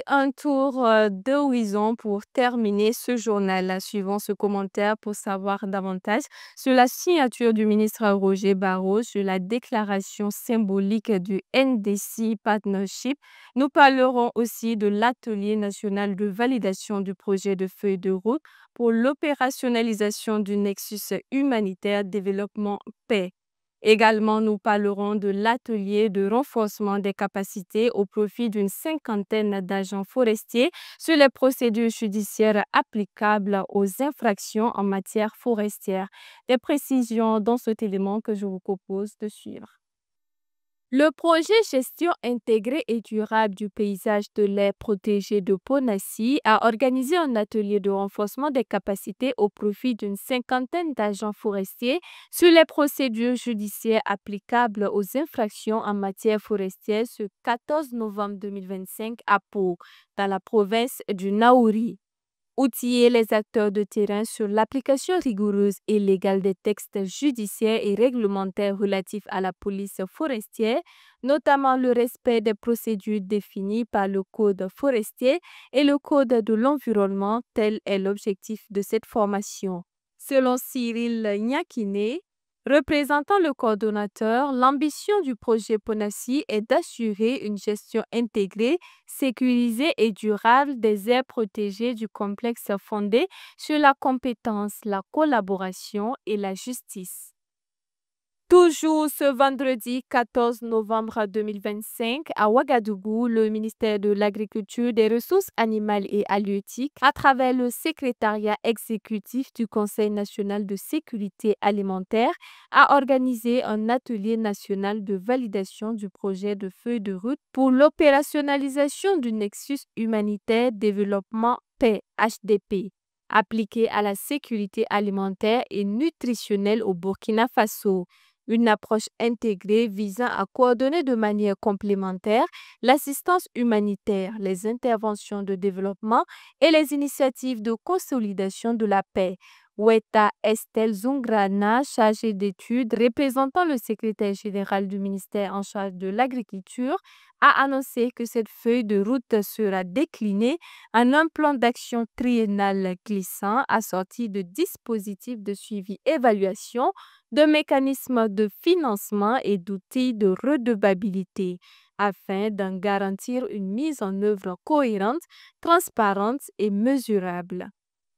un tour d'horizon pour terminer ce journal. Suivant ce commentaire pour savoir davantage sur la signature du ministre Roger Barrot sur la déclaration symbolique du NDC Partnership. Nous parlerons aussi de l'atelier national de validation du projet de feuille de route pour l'opérationnalisation du nexus humanitaire développement paix. Également, nous parlerons de l'atelier de renforcement des capacités au profit d'une cinquantaine d'agents forestiers sur les procédures judiciaires applicables aux infractions en matière forestière. Des précisions dans cet élément que je vous propose de suivre. Le projet Gestion intégrée et durable du paysage de l'aire protégée de Ponassi a organisé un atelier de renforcement des capacités au profit d'une cinquantaine d'agents forestiers sur les procédures judiciaires applicables aux infractions en matière forestière ce 14 novembre 2025 à Pau, dans la province du Naouri. Outiller les acteurs de terrain sur l'application rigoureuse et légale des textes judiciaires et réglementaires relatifs à la police forestière, notamment le respect des procédures définies par le Code forestier et le Code de l'environnement, tel est l'objectif de cette formation. Selon Cyril Nyakine, représentant le coordonnateur, l'ambition du projet Ponassi est d'assurer une gestion intégrée, sécurisée et durable des aires protégées du complexe fondé sur la compétence, la collaboration et la justice. Toujours ce vendredi 14 novembre 2025, à Ouagadougou, le ministère de l'Agriculture, des Ressources animales et halieutiques, à travers le secrétariat exécutif du Conseil national de sécurité alimentaire, a organisé un atelier national de validation du projet de feuille de route pour l'opérationnalisation du Nexus humanitaire développement paix HDP, appliqué à la sécurité alimentaire et nutritionnelle au Burkina Faso. Une approche intégrée visant à coordonner de manière complémentaire l'assistance humanitaire, les interventions de développement et les initiatives de consolidation de la paix. Weta Estelle Zungrana, chargée d'études représentant le secrétaire général du ministère en charge de l'agriculture, a annoncé que cette feuille de route sera déclinée en un plan d'action triennal glissant assorti de dispositifs de suivi-évaluation, de mécanismes de financement et d'outils de redevabilité, afin d'en garantir une mise en œuvre cohérente, transparente et mesurable.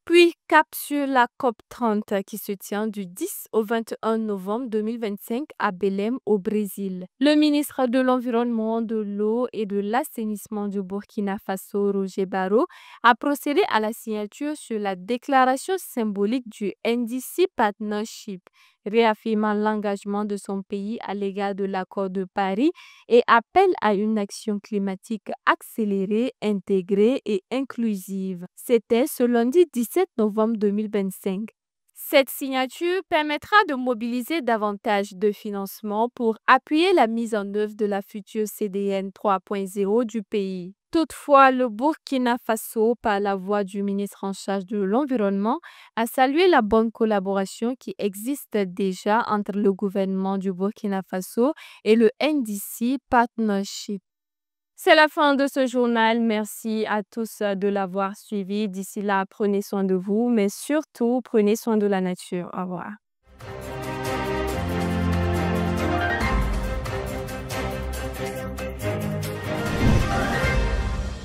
Puis cap sur la COP 30 qui se tient du 10 au 21 novembre 2025 à Belém au Brésil. Le ministre de l'Environnement, de l'Eau et de l'Assainissement du Burkina Faso, Roger Barrot, a procédé à la signature sur la déclaration symbolique du NDC Partnership, réaffirmant l'engagement de son pays à l'égard de l'accord de Paris et appelle à une action climatique accélérée, intégrée et inclusive. C'était ce lundi 17 novembre 2025. Cette signature permettra de mobiliser davantage de financement pour appuyer la mise en œuvre de la future CDN 3.0 du pays. Toutefois, le Burkina Faso, par la voix du ministre en charge de l'Environnement, a salué la bonne collaboration qui existe déjà entre le gouvernement du Burkina Faso et le NDC Partnership. C'est la fin de ce journal. Merci à tous de l'avoir suivi. D'ici là, prenez soin de vous, mais surtout, prenez soin de la nature. Au revoir.